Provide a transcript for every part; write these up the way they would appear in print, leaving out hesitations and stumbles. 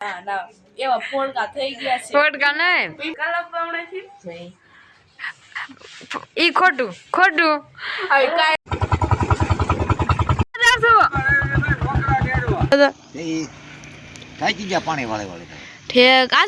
ના એવા ફોડકા થઈ ગયા છે. ફોડકા નહીં કલમ પાવડે છે ઈ ખોટું ખોટું હવે કાઈ પાણી વાળે વાળે ઠેક આ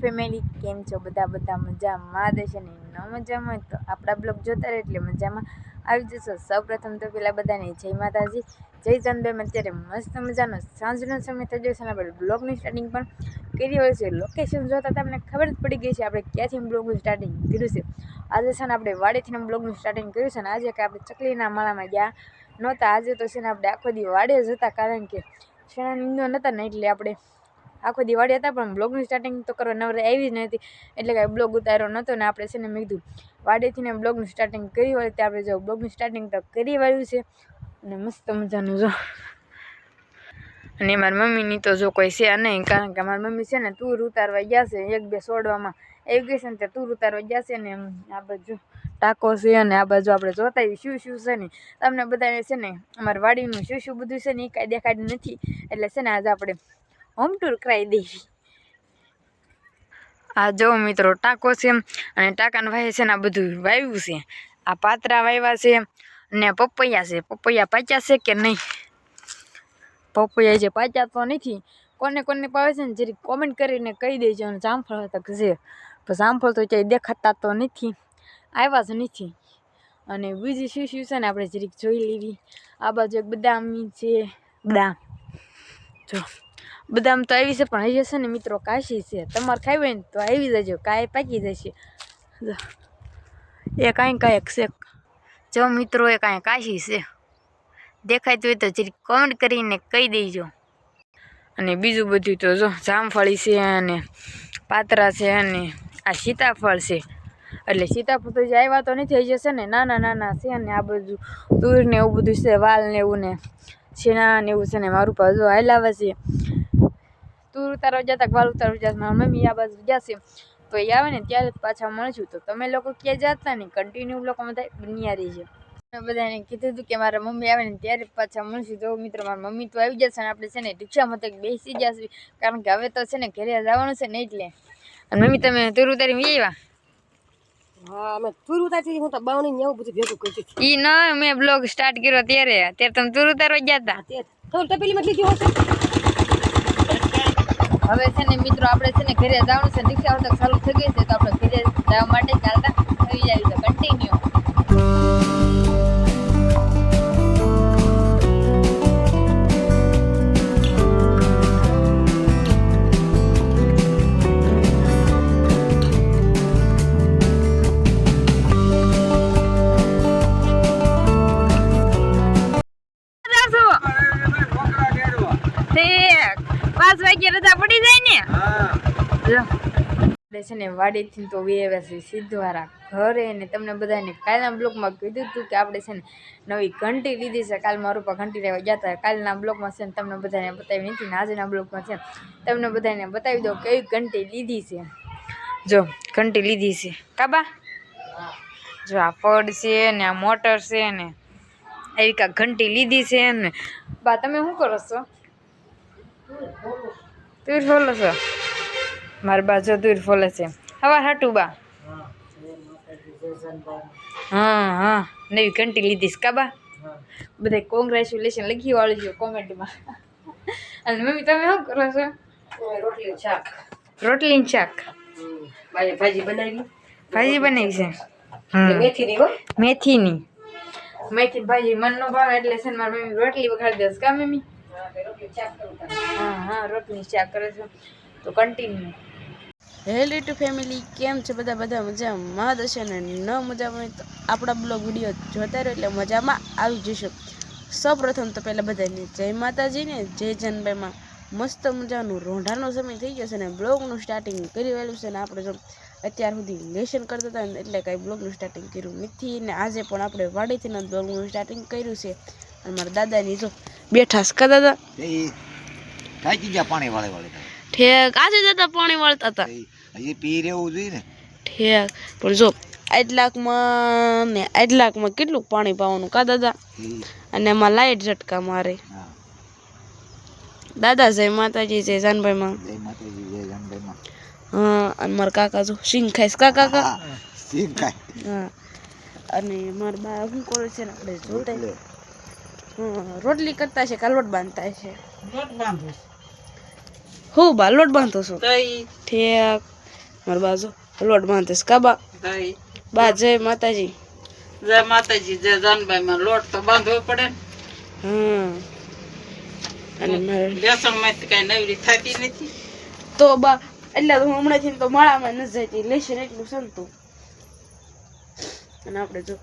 ફેમિલી કેમ છો બધા મજામાં દેશે ને ન મજામાં તો આપણા બ્લોગ જોતા રહે એટલે મજામાં આવી જશો. સૌપ્રથમ તો પેલા બધાને જય માતાજી, જય ચાંદબેમાં. અત્યારે મસ્ત મજાનો સાંજનો સમય થઈ ગયો છે અને આપણે બ્લોગની સ્ટાર્ટિંગ પણ કરી હોય છે. લોકેશન જોતા તમને ખબર જ પડી ગઈ છે આપણે ક્યાંથી બ્લોગનું સ્ટાર્ટિંગ કર્યું છે. આજે છે ને આપણે વાડીથી બ્લોગનું સ્ટાર્ટિંગ કર્યું છે ને આજે કે આપણે ચકલીના માળામાં ગયા નહોતા. આજે તો છે ને આપણે આખો દી વાડે જ હતા કારણ કે શેણા નીંદો નહોતા ને એટલે આપણે આખો દિવાળી હતા પણ બ્લોગનું સ્ટાર્ટિંગ તો કરવા નવરે આવી જ નથી એટલે કાંઈ બ્લોગ ઉતાર્યો નહોતો ને આપણે છે ને મેં કીધું વાડેથી ને બ્લોગનું સ્ટાર્ટિંગ કરી હોય તો આપણે જો બ્લોગનું સ્ટાર્ટિંગ તો કરી વાળ્યું છે અને મસ્ત મજાનું જો. અને મારી મમ્મીની તો જો કોઈ છે નહીં કારણ કે મારી મમ્મી છે ને તૂર ઉતારવા ગયા છે. એક બે સોડવામાં આવી ગઈ છે ને ત્યાં તૂર ઉતારવા ગયા છે ને આ બાજુ ટાંકો છે અને આ બાજુ આપણે જોતા શું છે ને તમને બધાને છે ને અમારા વાડીનું શું બધું છે ને એ કાંઈ દેખાડ્યું નથી એટલે છે ને આજે આપણે હોમ ટૂર કરાવી દઈએ. આ જો મિત્રો ટાંકો છે અને ટાંકાના વાય છે ને આ બધું વાવ્યું છે. આ પાતરા વાવ્યા છે ને પપૈયા છે. પપૈયા પાચ્યા છે કે નહીં? પપૈયા જે પાચ્યા તો નથી. કોને પાવે છે ને જરી કોમેન્ટ કરીને કહી દેજો. અને જામફળ તક છે પણ જામફળ તો ક્યાંય દેખાતા તો નથી, આવ્યા જ નથી. અને બીજી શું છે ને આપણે જરીક જોઈ લેવી. આ બાજુ એક બદામ છે, બદામ જો બદામ તો આવી છે પણ હજી છે ને મિત્રો કાશી છે. તમારે ખાવી હોય ને તો આવી જજો, કાંઈ પાકી જશે. એ કાંઈક છે જો મિત્રો, એ કાંઈ કાશી છે દેખાતું હોય તો જરી કોમેન્ટ કરીને કહી દેજો. અને બીજું બધું તો જો જામફળી છે અને પાતરા છે અને આ સીતાફળ છે. એટલે સીતાફળ તો જે આવ્યા તો નથી, હજી છે ને નાના છે. અને આ બધું તુર ને એવું બધું છે, વાલ ને એવું ને છીણા ને એવું છે ને મારું પાછું હાલાવે છે. તુર ઉતારવા જતા વાલ ઉતારવા જતા મારા મમ્મી આ બાજુ જશે તો એ આવે ને ત્યારે પાછા મળશું. તો તમે લોકો ક્યાં જતા ને કન્ટિન્યુ લોકો બધા બન્યા રહી છે. બધાને કીધું હતું કે મારા મમ્મી આવે ને ત્યારે પાછા મળશું. તો મિત્રો મારા મમ્મી તો આવી જશે અને આપણે છે ને રિક્ષામાં તો બેસી જશે કારણ કે હવે તો છે ને ઘરે જવાનું છે ને એટલે. અને મમ્મી તમે તુર ઉતારી આવ્યા? હા અમે તુર ઉતારતી હું તો બાવણી ને એવું બધું ભેગું કરી દીધું. ઈ ના મેં બ્લોગ સ્ટાર્ટ કર્યો ત્યારે તમે તુર ઉતારવા ગયા હતા. તો તપેલી માં લીધી હશે. હવે છે ને મિત્રો આપણે છે ને ઘરે જવાનું છે. રિક્ષા તો ચાલુ થઈ ગઈ છે તો આપણે ઘરે જવા માટે ચાલતા થઈ જાય તો કન્ટિન્યુ. રજા પડી જાય ને છે ને વાડીથી તો વેવા છે સીધવારા ઘરે. ને તમને બધાને કાલના બ્લોગમાં કીધું હતું કે આપણે છે ને નવી ઘંટી લીધી છે. કાલ મારું પર ઘંટી લેવા ગયા હતા. કાલના બ્લોગમાં છે ને તમને બધાને બતાવી નથી ને આજના બ્લોગમાં છે તમને બધાને બતાવી દો કેવી ઘંટી લીધી છે. જો ઘંટી લીધી છે કાબા, જો આ પડ છે ને આ મોટર છે ને એવી કાંઈક ઘંટી લીધી છે. ને બા તમે શું કરો છો? તુર ફોલો છો? મારી બાજુ તુર ફોલે છે. હવા હાટું બા? હા નવી ઘંટી લીધી છે કાબા. બધા કોંગ્રેચ્યુલેશન લખી વાળું છે કોમેન્ટમાં. અને મમ્મી તમે શું કરો છો? રોટલી શાક. રોટલી ને શાક. ભાજી બનાવી. ભાજી બનાવી છે મેથીની હો. મેથી ભાજી મન નો ભાવે એટલે છે ને મારી મમ્મી રોટલી વઘારી દેશે કા મમ્મી? હા રોટલી શાક કરે છે તો કન્ટિન્યુ. હેલો ટુ ફેમિલી, કેમ છે બધા મજામાં હશે ને ન મજામાં તો આપણા બ્લોગ વિડીયો જોતા રહો એટલે મજામાં આવી જશો. સૌપ્રથમ તો પહેલાં બધાને જય માતાજી ને જય જનબાઈમાં. મસ્ત મજાનું રોંઢાનો સમય થઈ ગયો છે ને બ્લોગનું સ્ટાર્ટિંગ કરી વહેલું છે ને આપણે જો અત્યાર સુધી લેશન કરતા હતા ને એટલે કાંઈ બ્લોગનું સ્ટાર્ટિંગ કર્યું નથી. ને આજે પણ આપણે વાડીથી બ્લોગનું સ્ટાર્ટિંગ કર્યું છે. અને મારા દાદાની જો બેઠા છે કા દાદા? પાણી વાળે વાળે ઠેક આજે દાદા પાણી વાળતા હતા. હજી પી રહેવું જોઈએ ને. ઠેક પણ જો 8 લાખમાં ને 8 લાખમાં કેટલું પાણી પાવાનું કા દાદા? અને એમાં લાઈટ ઝટકા મારે દાદા જય માતાજી જય જાનભાઈમાં. જય માતાજી જય જાનભાઈમાં. હા અને મારા કાકા જો સિંગ ખાઈશ કાકા. સિંગ ખાય. હા અને મારા બા શું કરે છે ને આપણે જોતા રોટલી કરતા છે કાલોટ બાંધતા છે. હું બા લોટ બાંધતો છું. ઠેક મારા બા જો લોટ બાંધે છે કાબા. બા જય માતાજી. જય માતાજી જય જાનભાઈ માં લોટ તો બાંધવો પડે ને. હા અને મારે બેસણ માંથી કઈ નવરી થતી નથી. તો બા એટલે હું હમણાંથી તો માળામાં નથી જતી લેશન એટલું સંતું. અને આપણે જો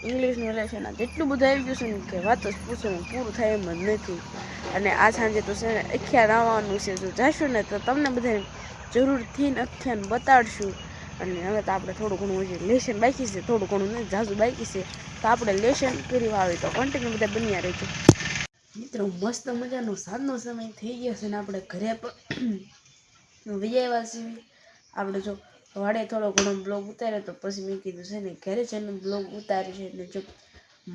ઇંગ્લિશનું લેશન એટલું બધું આવી ગયું છે ને કે વાત જ પૂછો પૂરું થાય એમ જ નથી. અને આ સાંજે તો છે ને અખ્યાન આવવાનું છે. જો જઈશું ને તો તમને બધાને જરૂરથી અખ્યાન બતાડશું. અને હવે તો આપણે થોડું ઘણું હજી લેશન બાકી છે, થોડું ઘણું નહીં ઝાઝુ બાકી છે, તો આપણે લેશન કરી આવે તો કન્ટિન્યુ બધા બન્યા રહેજો. મિત્રો મસ્ત મજાનો સાંજનો સમય થઈ ગયો છે ને આપણે ઘરે પણ વિજયવા છીએ. આપણે જો વાડે થોડો ઘણો બ્લોગ ઉતાર્યો તો પછી મેં કીધું છે ને ઘરે જઈને બ્લોગ ઉતારી છે. એટલે જો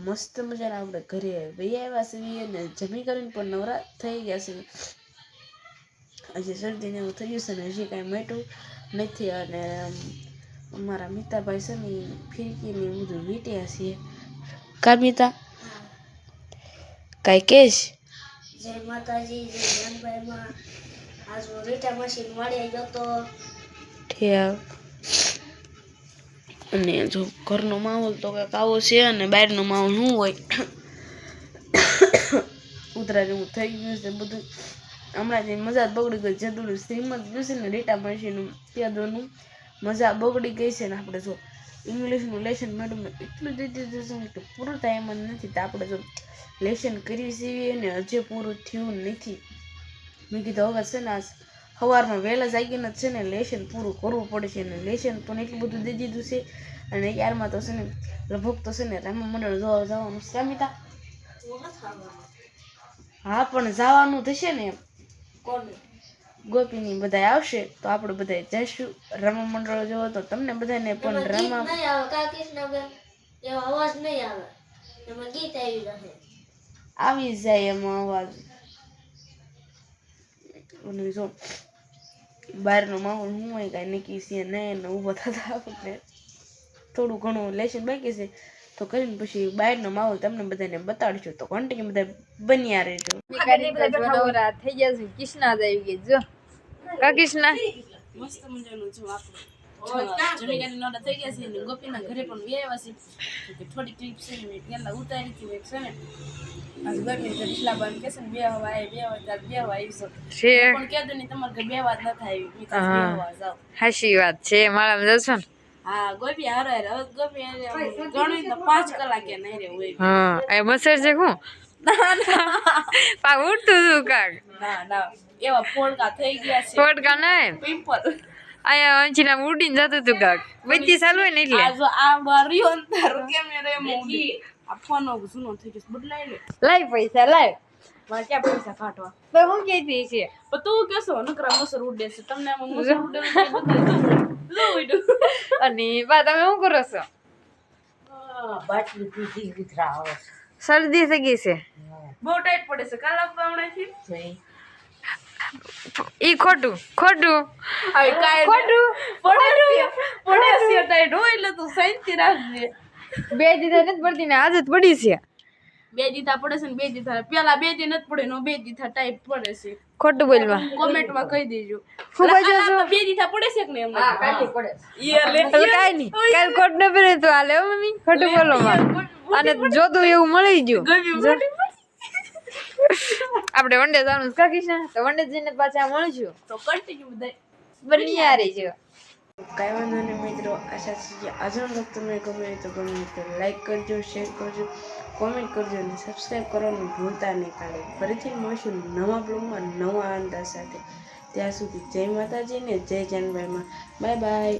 મસ્ત મજાના આપણે ઘરે વિજયવા છીએ ને જમી કરીને પણ નવરા થઈ ગયા છે. હજી શરદીને એવું થયું છે ને હજી કાંઈ મેટું નથી. અને અમારા મિતાભાઈ છે ને ફિરકીને બધું વીટ્યા છીએ. કા મિતા કાંઈ કેશ? જય માતાજી જય જાનભાઈમાં. આજ હું રીટા મશીન મળ્યા ગયો તો. ઠેક અને જો ઘરનો માહોલ તો કંઈક આવો છે અને બહારનો માહોલ શું હોય ઉતરાને એવું થઈ ગયું છે બધું. હમણાં જે મજા બગડી ગઈ જદુનું શ્રીમદ ગયું છે ને રીટા મશીનનું ત્યાંનું મજા બગડી ગઈ છે ને. આપણે જો ઇંગ્લિશનું લેશન મેડમને એટલું દઈ દીધું છે ને કે પૂરું થાય એમ નથી. તો આપણે જો લેશન કરી છીએ ને હજી પૂરું થયું નથી. મેં કીધું હવે છે ને આ સવારમાં વહેલા જાગીને છે ને લેશન પૂરું કરવું પડે છે. અને લેશન પણ એટલું બધું દઈ દીધું છે. અને યારમાં તો છે ને લગભગ તો છે ને રામા મંડળ જોવા જવાનું છે. મિતા હા પણ જવાનું થશે ને એમ ગોપીની બધા આવશે તો આપણે બધા જઈશું રામા મંડળ જોવો. તો તમને બધાને પણ રામા અવાજ નહીં આવે, એમાં ગીત આવી જશે. આવી જાય એમાં અવાજ. અને જો બહારનો માહોલ શું હોય કાંઈ નક્કી છે નહીં. ઊભો થતા આપણે થોડું ઘણું લેશન બાકી છે તો કરીને પછી બહારનો માહોલ તમને બધાને બતાડશું. તો કન્ટિન્યુ બધા બન્યા રહેજો. નવરા થઈ ગયા છે. કૃષ્ણા જ આવી ગઈ જો. કા કૃષ્ણા મસ્ત મજાનું જો આપણે જમીન નોડા થઈ ગયા છે ને ગોપીના ઘરે પણ વ્યાવ્યા છે. થોડી ક્લિપ છે ને મેં પહેલા ઉતારી હતી છે ને. આજ ગરમી છે ઢીલાબાન કે છે ને બે હવા આવી પણ કહેતો નહીં તમારે ઘરે બે વાત ન થાય આવી. જાવ હાશી વાત છે. મારા જશો ને હા ગોપી હારે હવે ગોપી ગણવી તો 5 કલાકે નહીં રે હોય. હા એ મસર છે હું પા ઉઠતું તું કાક ના એવા ફોડકા થઈ ગયા છે. ફોટકા નહીં પિમ્પલ આયા અંચીના ઉડીને જતું તું કાક બધી ચાલુ હોય ને એટલે આ જો આ બારીઓ અંતર કેમ રે મોડી આ ફોનો જૂનો થઈ ગયો બદલાઈ લે. લાઈ પૈસા લાઈ મારે ક્યાં પૈસા કાઢવા તો હું કહેતી છે પણ તું કેસો નકરા મસર ઉડે છે તમને આમાં મસર ઉડે લો ઉડ્યું અને બા તમે શું કરો છો? બાટલી પીધી વિતરા આવે શરદી થઈ ગઈ છે. બહુ ટાઈટ પડે છે કાલ આપવા હમણાંથી ઈ ખોટું ખોટું હવે કાઈ ખોટું પડે છે ટાઈટ હોય એટલે તું શાંતિ રાખજે. બે દીધા નથી પડતી ને આદત પડી છે. બે દીધા પડે છે ને બે દીધા પેલા બે દી નથી પડે નો બે દીધા ટાઈટ પડે છે. ખોટું બોલવા કોમેન્ટમાં કહી દેજો હું કહી દઉં બે દીધા પડે છે કે નહીં એમને પડે હવે કાઈ નહીં કાલ ખોટ ન પહેરે તો હાલે હો મમ્મી ખોટું બોલો માં અને જોતું એવું મળી ગયું. આપણે વંડે જવાનું કા કિશન તો વંડે જઈને પાછા મળશું તો કન્ટિન્યુ બધા બન્યા રહેજો. કાંઈ વાંધો નહીં મિત્રો. આશા છે કે આજનો બ્લોગ તમને ગમે તો લાઈક કરજો, શેર કરજો, કોમેન્ટ કરજો અને સબસ્ક્રાઈબ કરવાનું ભૂલતા નહીં. કાલે ફરીથી મળશું નવા બ્લોગમાં નવા અંદાજ સાથે. ત્યાં સુધી જય માતાજી ને જય જાનભાઈમાં. Bye bye.